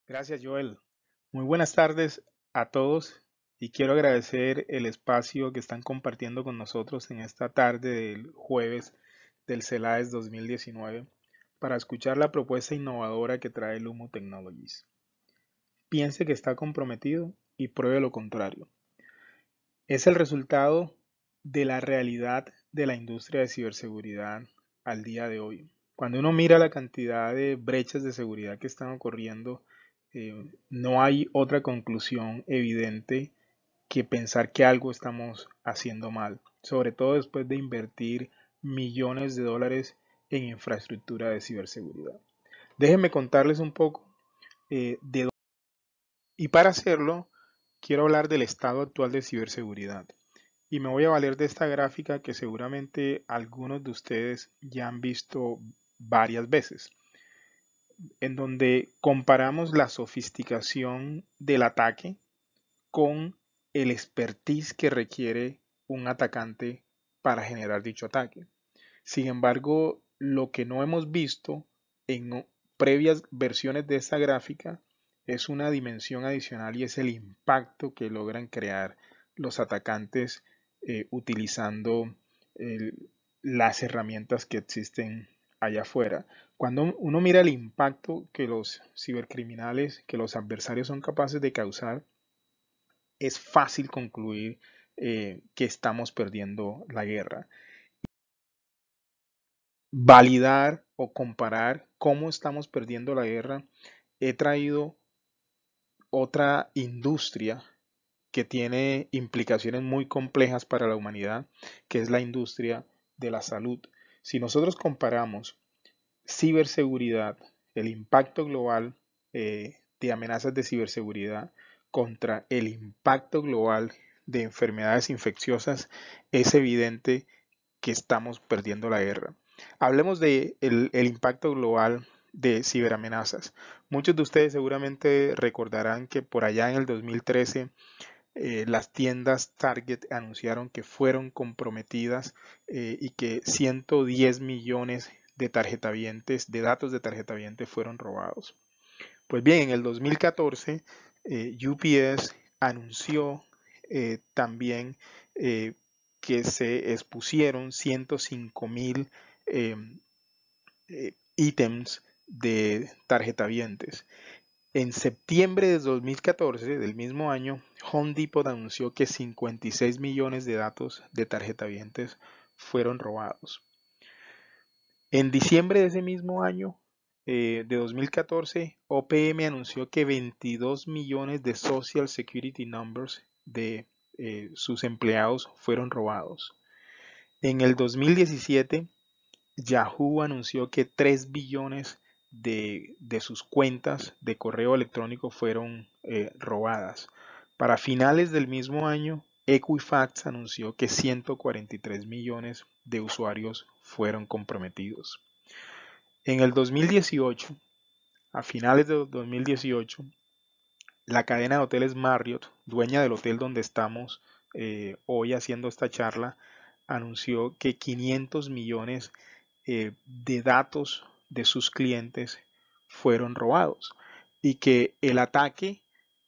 Gracias, Joel. Muy buenas tardes a todos y quiero agradecer el espacio que están compartiendo con nosotros en esta tarde del jueves del CELAES 2019 para escuchar la propuesta innovadora que trae Lumo Technologies. Piense que está comprometido y pruebe lo contrario. Es el resultado de la realidad de la industria de ciberseguridad al día de hoy. Cuando uno mira la cantidad de brechas de seguridad que están ocurriendo, no hay otra conclusión evidente que pensar que algo estamos haciendo mal, sobre todo después de invertir millones de dólares en infraestructura de ciberseguridad. Déjenme contarles un poco de dónde. Y para hacerlo, quiero hablar del estado actual de ciberseguridad. Y me voy a valer de esta gráfica que seguramente algunos de ustedes ya han visto varias veces, en donde comparamos la sofisticación del ataque con el expertise que requiere un atacante para generar dicho ataque. Sin embargo, lo que no hemos visto en previas versiones de esta gráfica es una dimensión adicional y es el impacto que logran crear los atacantes utilizando eh, las herramientas que existen allá afuera. Cuando uno mira el impacto que los cibercriminales, que los adversarios son capaces de causar, es fácil concluir que estamos perdiendo la guerra. Validar o comparar cómo estamos perdiendo la guerra, he traído otra industria que tiene implicaciones muy complejas para la humanidad, que es la industria de la salud. Si nosotros comparamos ciberseguridad, el impacto global de amenazas de ciberseguridad contra el impacto global de enfermedades infecciosas, es evidente que estamos perdiendo la guerra. Hablemos de el impacto global de ciberamenazas. Muchos de ustedes seguramente recordarán que por allá en el 2013 las tiendas Target anunciaron que fueron comprometidas y que 110 millones de tarjetavientes, de datos de tarjetavientes fueron robados. Pues bien, en el 2014 UPS anunció también eh, que se expusieron 105,000 eh, ítems de tarjetavientes. En septiembre de 2014, del mismo año, Home Depot anunció que 56 millones de datos de tarjetavientes fueron robados. En diciembre de ese mismo año, de 2014, OPM anunció que 22 millones de Social Security Numbers de sus empleados fueron robados. En el 2017, Yahoo anunció que 3 billones de sus cuentas de correo electrónico fueron robadas. Para finales del mismo año, Equifax anunció que 143 millones de usuarios fueron comprometidos. En el 2018, a finales de 2018, la cadena de hoteles Marriott, dueña del hotel donde estamos hoy haciendo esta charla, anunció que 500 millones de datos de sus clientes fueron robados y que el ataque,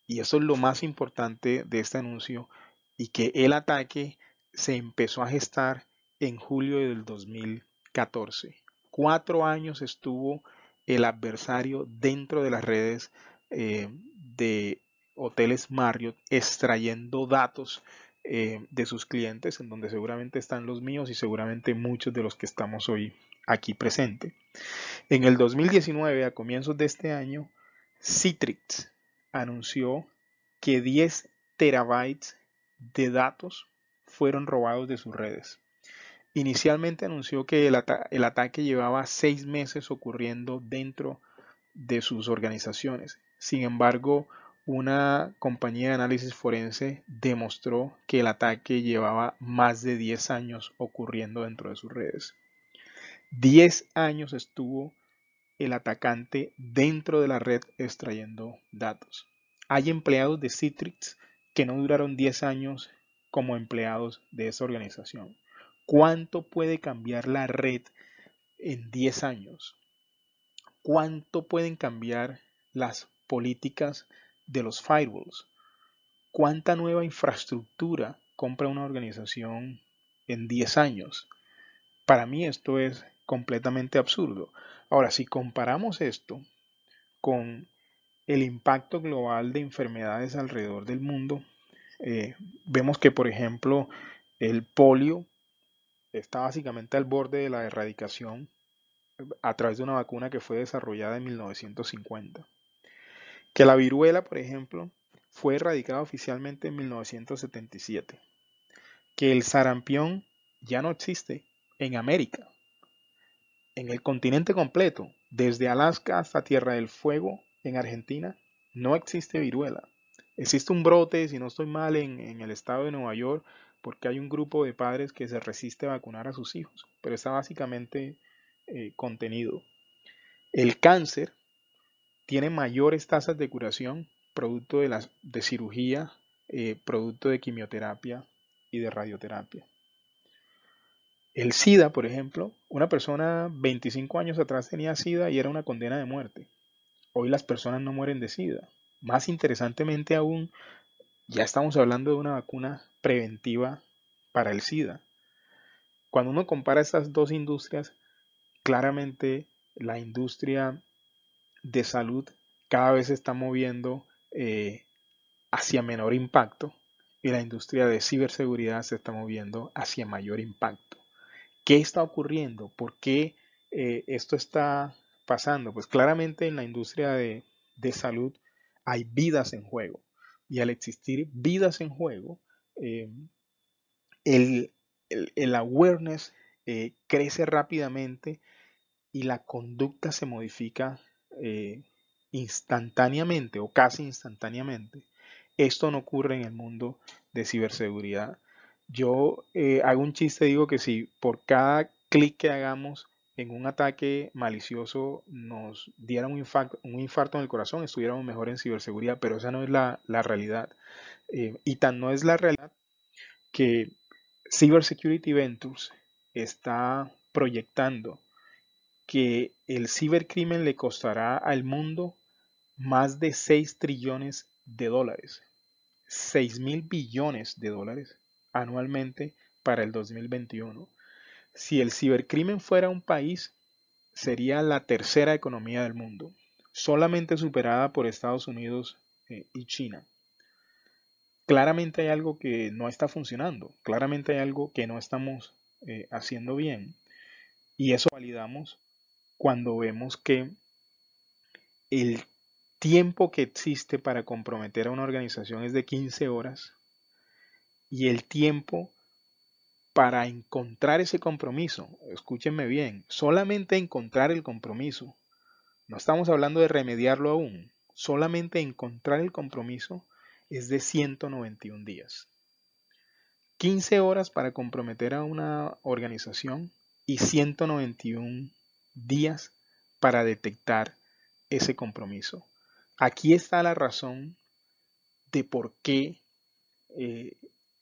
y eso es lo más importante de este anuncio, y que el ataque se empezó a gestar en julio del 2014. 4 años estuvo el adversario dentro de las redes de hoteles Marriott extrayendo datos de sus clientes, en donde seguramente están los míos y seguramente muchos de los que estamos hoy aquí presentes. En el 2019, a comienzos de este año, Citrix anunció que 10 terabytes de datos fueron robados de sus redes. Inicialmente anunció que el ataque llevaba 6 meses ocurriendo dentro de sus organizaciones. Sin embargo, una compañía de análisis forense demostró que el ataque llevaba más de 10 años ocurriendo dentro de sus redes. 10 años estuvo el atacante dentro de la red extrayendo datos. Hay empleados de Citrix que no duraron 10 años como empleados de esa organización. ¿Cuánto puede cambiar la red en 10 años? ¿Cuánto pueden cambiar las políticas de los firewalls. ¿Cuánta nueva infraestructura compra una organización en 10 años? Para mí esto es completamente absurdo. Ahora, si comparamos esto con el impacto global de enfermedades alrededor del mundo, vemos que, por ejemplo, el polio está básicamente al borde de la erradicación a través de una vacuna que fue desarrollada en 1950. Que la viruela, por ejemplo, fue erradicada oficialmente en 1977. Que el sarampión ya no existe en América, en el continente completo, desde Alaska hasta Tierra del Fuego, en Argentina, no existe viruela. Existe un brote, si no estoy mal, en el estado de Nueva York, porque hay un grupo de padres que se resiste a vacunar a sus hijos, pero está básicamente contenido. El cáncer tiene mayores tasas de curación producto de cirugía, producto de quimioterapia y de radioterapia. El SIDA, por ejemplo, una persona 25 años atrás tenía SIDA y era una condena de muerte. Hoy las personas no mueren de SIDA. Más interesantemente aún, ya estamos hablando de una vacuna preventiva para el SIDA. Cuando uno compara estas dos industrias, claramente la industria de salud cada vez se está moviendo hacia menor impacto y la industria de ciberseguridad se está moviendo hacia mayor impacto. ¿Qué está ocurriendo? ¿Por qué esto está pasando? Pues claramente en la industria de salud hay vidas en juego y al existir vidas en juego, eh, el awareness crece rápidamente y la conducta se modifica instantáneamente o casi instantáneamente. Esto no ocurre en el mundo de ciberseguridad. Yo hago un chiste, digo que si por cada clic que hagamos en un ataque malicioso nos diera un infarto en el corazón, estuviéramos mejor en ciberseguridad, pero esa no es la realidad. Y tan no es la realidad que Cybersecurity Ventures está proyectando que el cibercrimen le costará al mundo más de 6 trillones de dólares, 6.000 billones de dólares anualmente para el 2021. Si el cibercrimen fuera un país, sería la tercera economía del mundo, solamente superada por Estados Unidos y China. Claramente hay algo que no está funcionando, claramente hay algo que no estamos haciendo bien y eso validamos cuando vemos que el tiempo que existe para comprometer a una organización es de 15 horas y el tiempo para encontrar ese compromiso, escúchenme bien, solamente encontrar el compromiso, no estamos hablando de remediarlo aún, solamente encontrar el compromiso es de 191 días. 15 horas para comprometer a una organización y 191 días para detectar ese compromiso. Aquí está la razón de por qué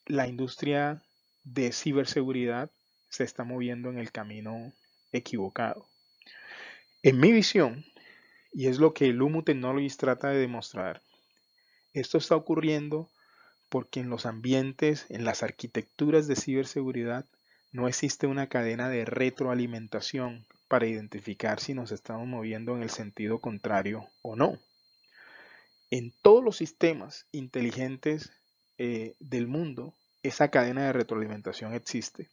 la industria de ciberseguridad se está moviendo en el camino equivocado. En mi visión, y es lo que Lumu Technologies trata de demostrar, esto está ocurriendo porque en los ambientes, en las arquitecturas de ciberseguridad, no existe una cadena de retroalimentación para identificar si nos estamos moviendo en el sentido contrario o no. En todos los sistemas inteligentes del mundo, esa cadena de retroalimentación existe.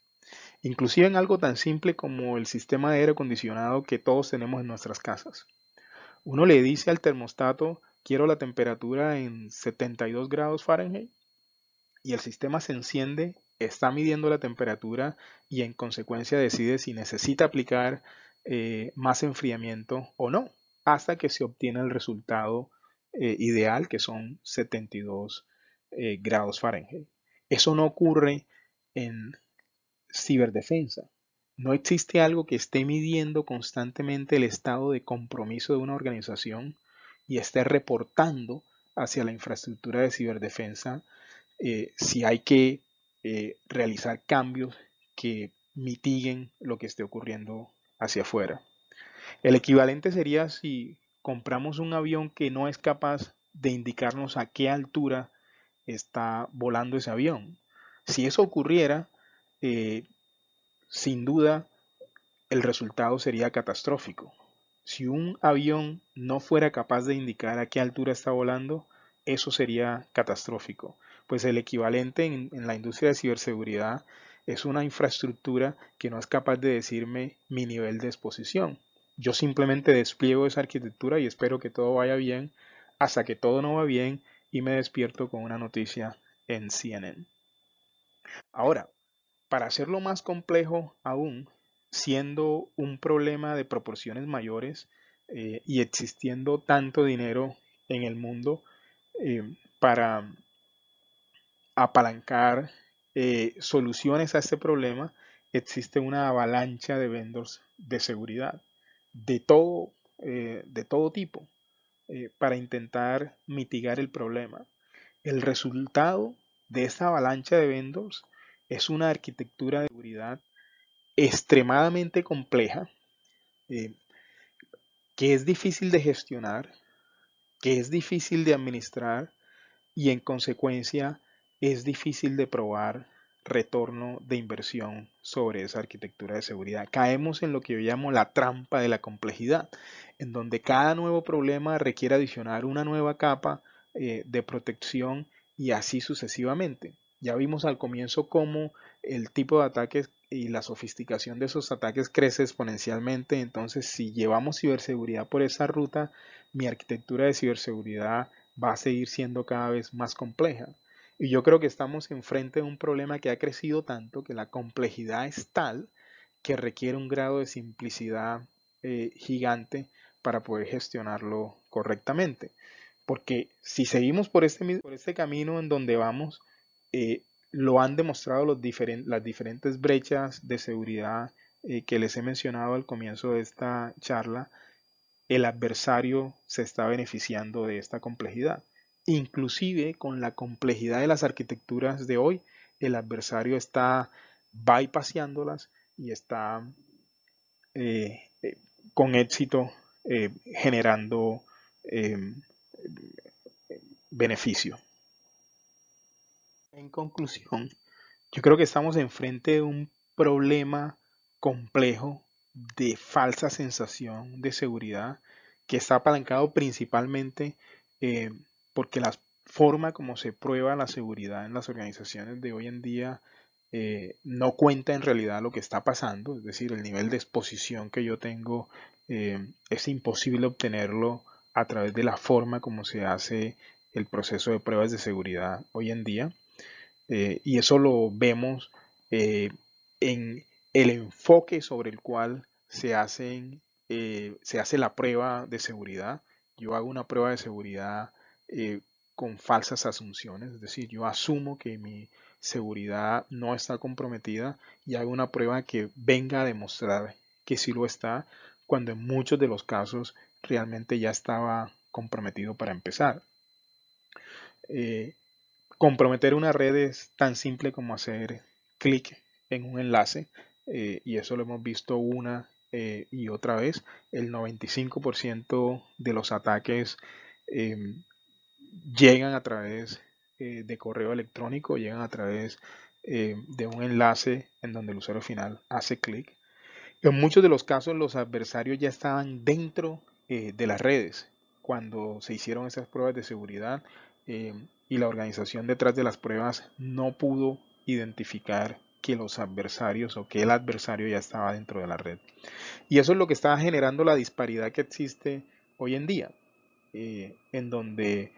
Inclusive en algo tan simple como el sistema de aire acondicionado que todos tenemos en nuestras casas. Uno le dice al termostato, quiero la temperatura en 72 grados Fahrenheit, y el sistema se enciende, está midiendo la temperatura y en consecuencia decide si necesita aplicar más enfriamiento o no, hasta que se obtiene el resultado ideal, que son 72 grados Fahrenheit. Eso no ocurre en ciberdefensa. No existe algo que esté midiendo constantemente el estado de compromiso de una organización y esté reportando hacia la infraestructura de ciberdefensa si hay que realizar cambios que mitiguen lo que esté ocurriendo hacia afuera. El equivalente sería si compramos un avión que no es capaz de indicarnos a qué altura está volando ese avión. Si eso ocurriera, eh, sin duda el resultado sería catastrófico. Si un avión no fuera capaz de indicar a qué altura está volando, eso sería catastrófico. Pues el equivalente en la industria de ciberseguridad es una infraestructura que no es capaz de decirme mi nivel de exposición. Yo simplemente despliego esa arquitectura y espero que todo vaya bien hasta que todo no va bien y me despierto con una noticia en CNN. Ahora, para hacerlo más complejo aún, siendo un problema de proporciones mayores y existiendo tanto dinero en el mundo para apalancar soluciones a este problema, existe una avalancha de vendors de seguridad de todo tipo para intentar mitigar el problema. El resultado de esta avalancha de vendors es una arquitectura de seguridad extremadamente compleja, eh, que es difícil de gestionar, que es difícil de administrar y en consecuencia es difícil de probar retorno de inversión sobre esa arquitectura de seguridad. Caemos en lo que yo llamo la trampa de la complejidad, en donde cada nuevo problema requiere adicionar una nueva capa de protección y así sucesivamente. Ya vimos al comienzo cómo el tipo de ataques y la sofisticación de esos ataques crece exponencialmente. Entonces, si llevamos ciberseguridad por esa ruta, mi arquitectura de ciberseguridad va a seguir siendo cada vez más compleja. Y yo creo que estamos enfrente de un problema que ha crecido tanto que la complejidad es tal que requiere un grado de simplicidad gigante para poder gestionarlo correctamente. Porque si seguimos por este camino en donde vamos, eh, lo han demostrado las diferentes brechas de seguridad que les he mencionado al comienzo de esta charla. El adversario se está beneficiando de esta complejidad. Inclusive con la complejidad de las arquitecturas de hoy, el adversario está bypassándolas y está eh, eh, con éxito generando eh, beneficio. En conclusión, yo creo que estamos enfrente de un problema complejo de falsa sensación de seguridad que está apalancado principalmente eh, porque la forma como se prueba la seguridad en las organizaciones de hoy en día no cuenta en realidad lo que está pasando, es decir, el nivel de exposición que yo tengo es imposible obtenerlo a través de la forma como se hace el proceso de pruebas de seguridad hoy en día. Y eso lo vemos en el enfoque sobre el cual se hace la prueba de seguridad. Yo hago una prueba de seguridad eh, con falsas asunciones, es decir, yo asumo que mi seguridad no está comprometida y hago una prueba que venga a demostrar que sí lo está, cuando en muchos de los casos realmente ya estaba comprometido para empezar. Eh, Comprometer una red es tan simple como hacer clic en un enlace y eso lo hemos visto una y otra vez. El 95% de los ataques eh, llegan a través de correo electrónico, llegan a través de un enlace en donde el usuario final hace clic. En muchos de los casos los adversarios ya estaban dentro de las redes cuando se hicieron esas pruebas de seguridad eh, y la organización detrás de las pruebas no pudo identificar que los adversarios o que el adversario ya estaba dentro de la red. Y eso es lo que está generando la disparidad que existe hoy en día, en donde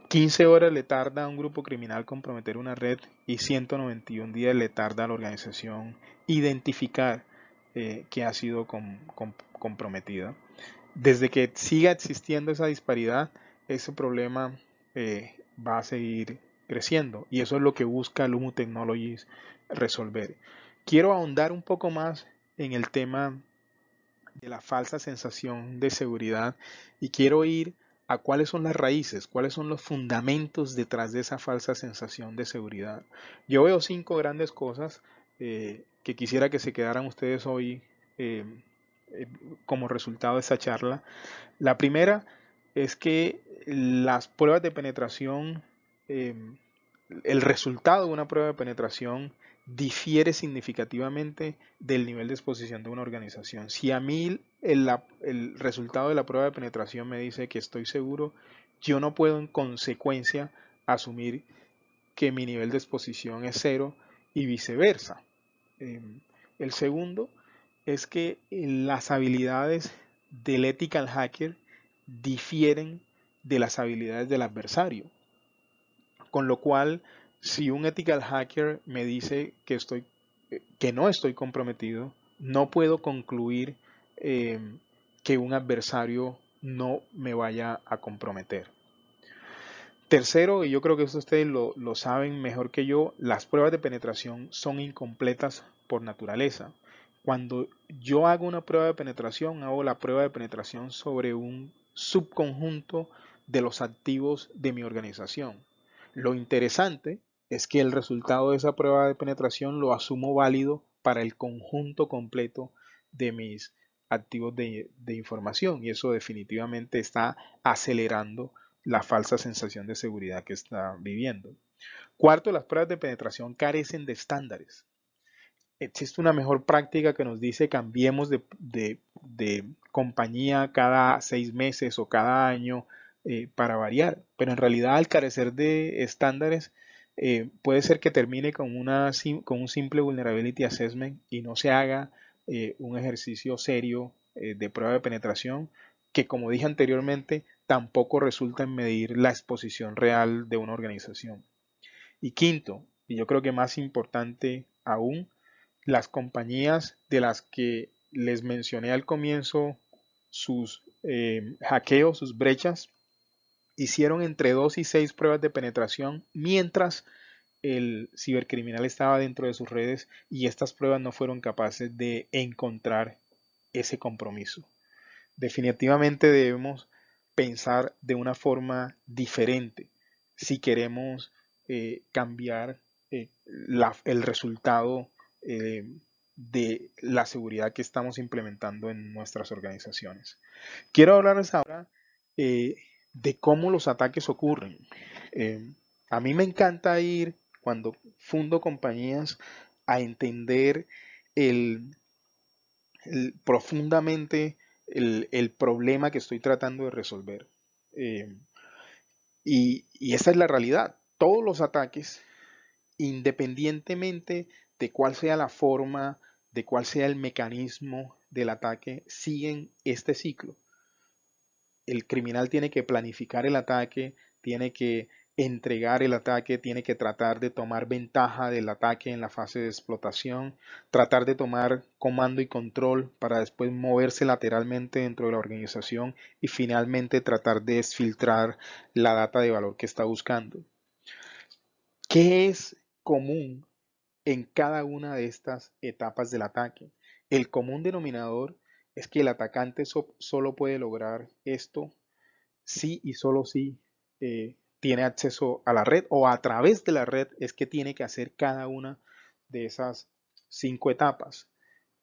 15 horas le tarda a un grupo criminal comprometer una red y 191 días le tarda a la organización identificar que ha sido comprometida. Desde que siga existiendo esa disparidad, ese problema va a seguir creciendo y eso es lo que busca Lumu Technologies resolver. Quiero ahondar un poco más en el tema de la falsa sensación de seguridad y quiero ir a cuáles son las raíces, cuáles son los fundamentos detrás de esa falsa sensación de seguridad. Yo veo 5 grandes cosas que quisiera que se quedaran ustedes hoy eh, como resultado de esta charla. La primera es que las pruebas de penetración, eh, el resultado de una prueba de penetración difiere significativamente del nivel de exposición de una organización. Si a mí el resultado de la prueba de penetración me dice que estoy seguro, yo no puedo en consecuencia asumir que mi nivel de exposición es cero y viceversa. El segundo es que las habilidades del ethical hacker difieren de las habilidades del adversario. Con lo cual, si un ethical hacker me dice que no estoy comprometido, no puedo concluir eh, que un adversario no me vaya a comprometer. Tercero, y yo creo que eso ustedes lo saben mejor que yo, las pruebas de penetración son incompletas por naturaleza. Cuando yo hago una prueba de penetración, hago la prueba de penetración sobre un subconjunto de los activos de mi organización. Lo interesante es que el resultado de esa prueba de penetración lo asumo válido para el conjunto completo de mis activos de información, y eso definitivamente está acelerando la falsa sensación de seguridad que está viviendo. Cuarto, las pruebas de penetración carecen de estándares. Existe una mejor práctica que nos dice cambiemos de compañía cada 6 meses o cada año para variar, pero en realidad al carecer de estándares puede ser que termine con un simple vulnerability assessment y no se haga un ejercicio serio de prueba de penetración que, como dije anteriormente, tampoco resulta en medir la exposición real de una organización. Y quinto, y yo creo que más importante aún, las compañías de las que les mencioné al comienzo sus hackeos, sus brechas, hicieron entre 2 y 6 pruebas de penetración mientras el cibercriminal estaba dentro de sus redes, y estas pruebas no fueron capaces de encontrar ese compromiso. Definitivamente debemos pensar de una forma diferente si queremos cambiar el resultado eh, de la seguridad que estamos implementando en nuestras organizaciones. Quiero hablarles ahora eh, de cómo los ataques ocurren. Eh, a mí me encanta ir cuando fundo compañías a entender el, profundamente el problema que estoy tratando de resolver. Eh, y esa es la realidad. Todos los ataques, independientemente de cuál sea la forma, de cuál sea el mecanismo del ataque, siguen este ciclo. El criminal tiene que planificar el ataque, tiene que entregar el ataque, tiene que tratar de tomar ventaja del ataque en la fase de explotación, tratar de tomar comando y control para después moverse lateralmente dentro de la organización y finalmente tratar de exfiltrar la data de valor que está buscando. ¿Qué es común en cada una de estas etapas del ataque? El común denominador es que el atacante solo puede lograr esto sí y solo si tiene acceso a la red, o a través de la red es que tiene que hacer cada una de esas 5 etapas.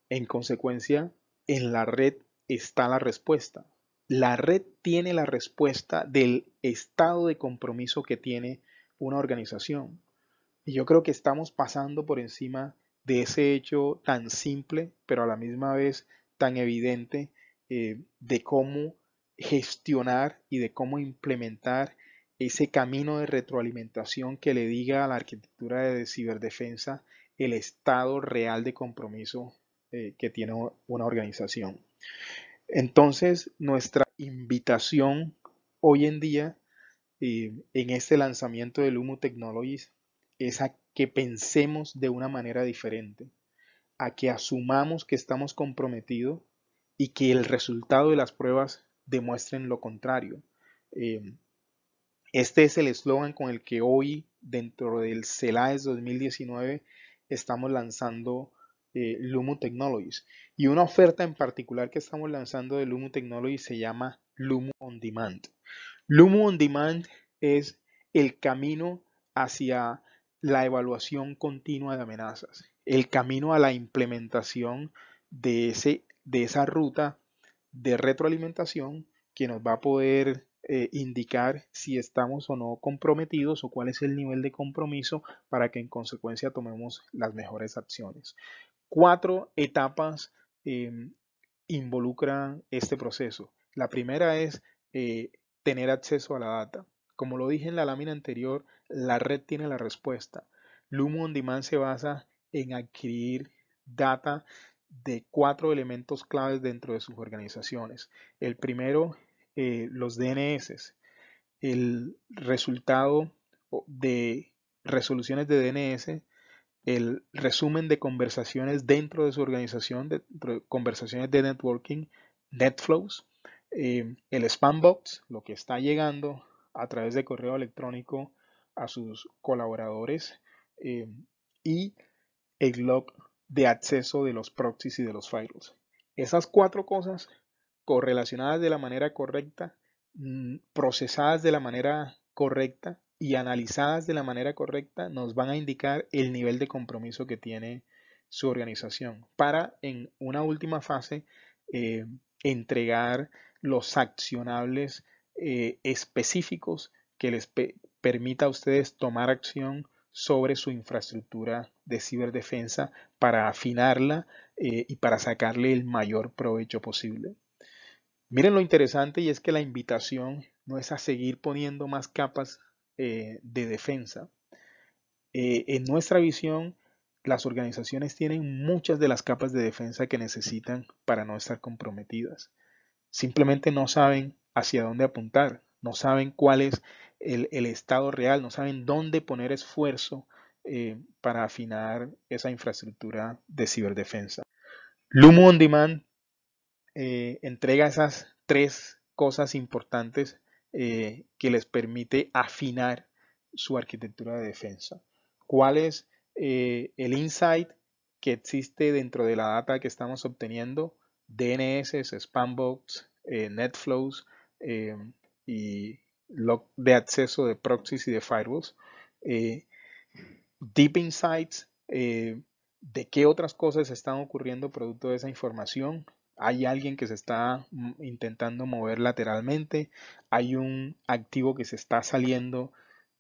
En consecuencia, en la red está la respuesta. La red tiene la respuesta del estado de compromiso que tiene una organización. Y yo creo que estamos pasando por encima de ese hecho tan simple, pero a la misma vez tan evidente, de cómo gestionar y de cómo implementar ese camino de retroalimentación que le diga a la arquitectura de ciberdefensa el estado real de compromiso que tiene una organización. Entonces, nuestra invitación hoy en día en este lanzamiento de Lumo Technologies es a que pensemos de una manera diferente, a que asumamos que estamos comprometidos y que el resultado de las pruebas demuestren lo contrario. Eh, este es el eslogan con el que hoy, dentro del CELAES 2019, estamos lanzando Lumo Technologies. Y una oferta en particular que estamos lanzando de Lumo Technologies se llama Lumo On Demand. Lumo On Demand es el camino hacia la evaluación continua de amenazas, el camino a la implementación de ese de esa ruta de retroalimentación que nos va a poder indicar si estamos o no comprometidos o cuál es el nivel de compromiso para que en consecuencia tomemos las mejores acciones. 4 etapas eh, involucran este proceso. La primera es eh, tener acceso a la data. Como lo dije en la lámina anterior, la red tiene la respuesta. Lumo On Demand se basa en adquirir data de 4 elementos claves dentro de sus organizaciones. El primero, los DNS. El resultado de resoluciones de DNS, el resumen de conversaciones dentro de su organización, de conversaciones de networking, NetFlows, el spam box, lo que está llegando a través de correo electrónico a sus colaboradores, eh, y el log de acceso de los proxies y de los firewalls. Esas 4 cosas correlacionadas de la manera correcta, procesadas de la manera correcta y analizadas de la manera correcta, nos van a indicar el nivel de compromiso que tiene su organización para en una última fase eh, entregar los accionables específicos que les permita a ustedes tomar acción sobre su infraestructura de ciberdefensa para afinarla y para sacarle el mayor provecho posible. Miren lo interesante, y es que la invitación no es a seguir poniendo más capas de defensa. En nuestra visión, las organizaciones tienen muchas de las capas de defensa que necesitan para no estar comprometidas. Simplemente no saben hacia dónde apuntar, no saben cuál es el estado real, no saben dónde poner esfuerzo para afinar esa infraestructura de ciberdefensa. Lumo On Demand entrega esas 3 cosas importantes que les permite afinar su arquitectura de defensa. ¿Cuál es el insight que existe dentro de la data que estamos obteniendo? DNS, Spambox, NetFlows y log de acceso de proxies y de firewalls. Deep Insights, de qué otras cosas están ocurriendo producto de esa información. Hay alguien que se está intentando mover lateralmente, hay un activo que se está saliendo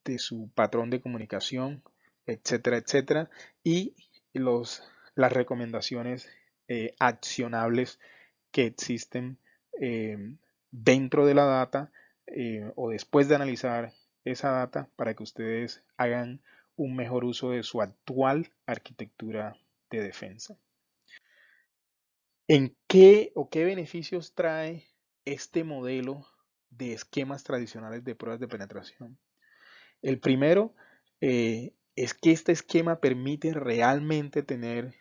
de su patrón de comunicación, etcétera, etcétera. Y las recomendaciones accionables que existen dentro de la data o después de analizar esa data para que ustedes hagan un mejor uso de su actual arquitectura de defensa. ¿En qué o qué beneficios trae este modelo de esquemas tradicionales de pruebas de penetración? El primero es que este esquema permite realmente tener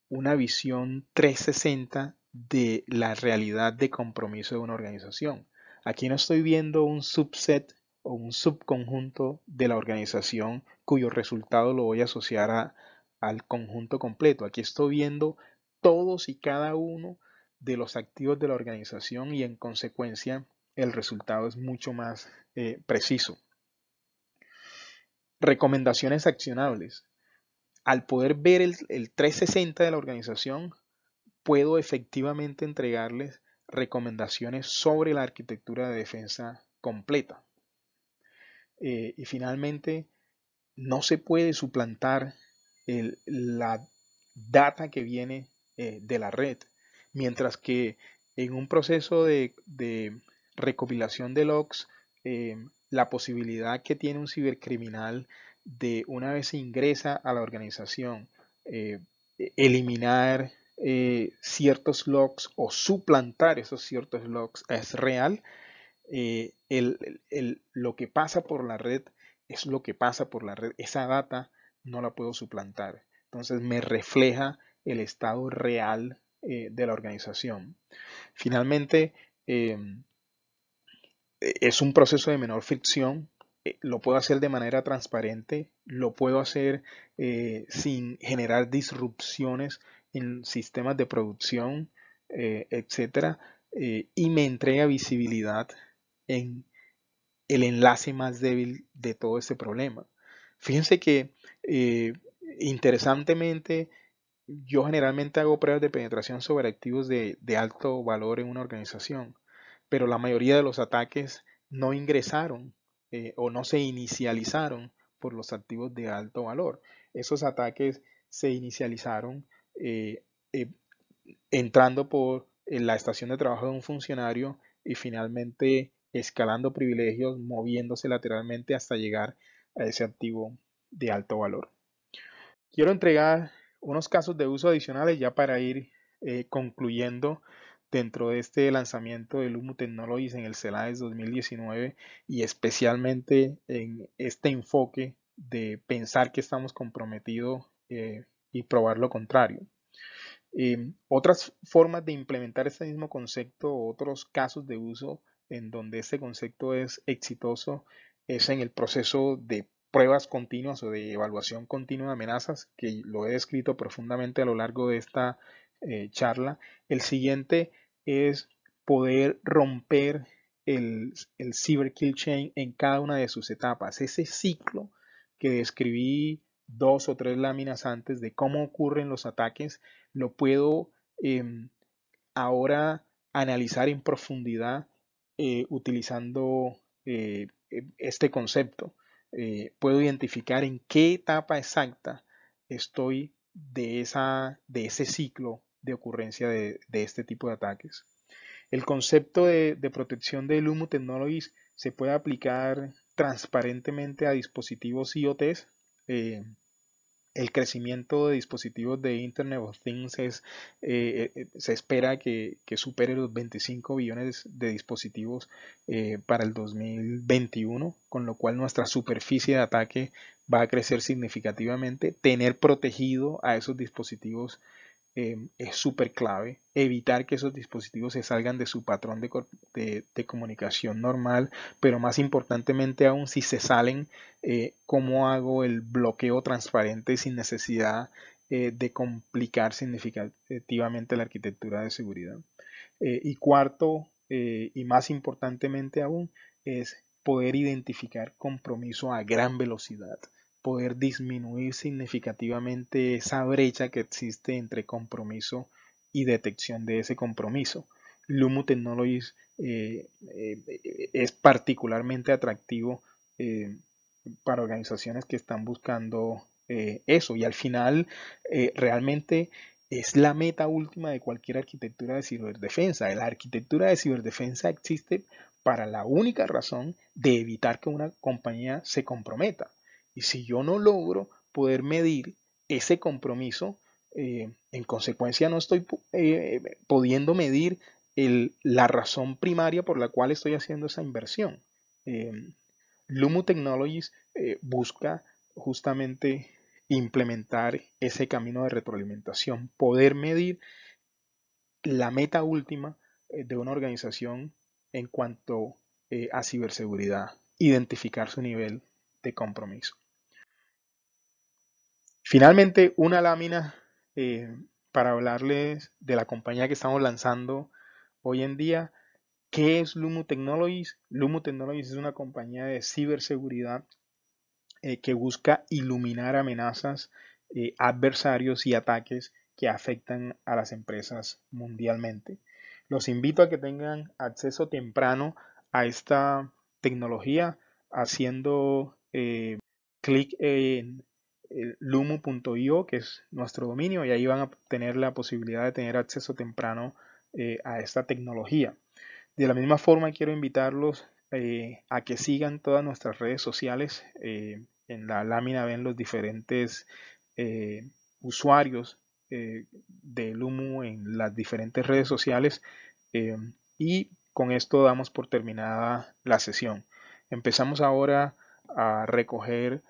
una visión 360 de la realidad de compromiso de una organización. Aquí no estoy viendo un subset o un subconjunto de la organización cuyo resultado lo voy a asociar al conjunto completo. Aquí estoy viendo todos y cada uno de los activos de la organización y en consecuencia el resultado es mucho más preciso. Recomendaciones accionables. Al poder ver el 360 de la organización, puedo efectivamente entregarles recomendaciones sobre la arquitectura de defensa completa. Y finalmente, no se puede suplantar la data que viene de la red, mientras que en un proceso de recopilación de logs, la posibilidad que tiene un cibercriminal de una vez se ingresa a la organización, eliminar ciertos logs o suplantar esos ciertos logs es real. Lo que pasa por la red es lo que pasa por la red. Esa data no la puedo suplantar. Entonces me refleja el estado real de la organización. Finalmente, es un proceso de menor fricción. Lo puedo hacer de manera transparente, lo puedo hacer sin generar disrupciones en sistemas de producción, etcétera, y me entrega visibilidad en el enlace más débil de todo este problema. Fíjense que interesantemente yo generalmente hago pruebas de penetración sobre activos de alto valor en una organización, pero la mayoría de los ataques no ingresaron o no se inicializaron por los activos de alto valor. Esos ataques se inicializaron eh, eh, entrando por la estación de trabajo de un funcionario y finalmente escalando privilegios, moviéndose lateralmente hasta llegar a ese activo de alto valor. Quiero entregar unos casos de uso adicionales ya para ir concluyendo dentro de este lanzamiento de Lumu Technologies en el CELAES 2019 y especialmente en este enfoque de pensar que estamos comprometidos y probar lo contrario. Otras formas de implementar este mismo concepto, otros casos de uso en donde este concepto es exitoso, es en el proceso de pruebas continuas o de evaluación continua de amenazas, que lo he descrito profundamente a lo largo de esta charla. El siguiente es poder romper el Cyber Kill Chain en cada una de sus etapas. Ese ciclo que describí 2 o 3 láminas antes de cómo ocurren los ataques, lo puedo ahora analizar en profundidad utilizando este concepto. Puedo identificar en qué etapa exacta estoy de ese ciclo de ocurrencia de este tipo de ataques. El concepto de protección de Lumu Technologies se puede aplicar transparentemente a dispositivos IoTs. El crecimiento de dispositivos de Internet of Things se espera que supere los 25 billones de dispositivos para el 2021, con lo cual nuestra superficie de ataque va a crecer significativamente. Tener protegido a esos dispositivos es súper clave. Evitar que esos dispositivos se salgan de su patrón de comunicación normal, pero más importantemente aún, si se salen, cómo hago el bloqueo transparente sin necesidad de complicar significativamente la arquitectura de seguridad. Y cuarto, y más importantemente aún, es poder identificar compromiso a gran velocidad, poder disminuir significativamente esa brecha que existe entre compromiso y detección de ese compromiso. Lumu Technologies es particularmente atractivo para organizaciones que están buscando eso, y al final realmente es la meta última de cualquier arquitectura de ciberdefensa. La arquitectura de ciberdefensa existe para la única razón de evitar que una compañía se comprometa. Y si yo no logro poder medir ese compromiso, en consecuencia no estoy pudiendo medir la razón primaria por la cual estoy haciendo esa inversión. Eh, Lumu Technologies busca justamente implementar ese camino de retroalimentación, poder medir la meta última de una organización en cuanto a ciberseguridad, identificar su nivel de compromiso. Finalmente, una lámina para hablarles de la compañía que estamos lanzando hoy en día. ¿Qué es Lumu Technologies? Lumu Technologies es una compañía de ciberseguridad que busca iluminar amenazas, adversarios y ataques que afectan a las empresas mundialmente. Los invito a que tengan acceso temprano a esta tecnología haciendo clic en lumu.io, que es nuestro dominio, y ahí van a tener la posibilidad de tener acceso temprano a esta tecnología. De la misma forma, quiero invitarlos a que sigan todas nuestras redes sociales. En la lámina ven los diferentes usuarios de Lumu en las diferentes redes sociales. eh, y con esto damos por terminada la sesión. Empezamos ahora a recoger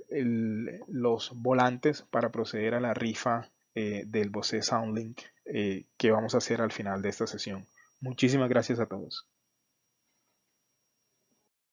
los volantes para proceder a la rifa del Bose SoundLink que vamos a hacer al final de esta sesión. Muchísimas gracias a todos.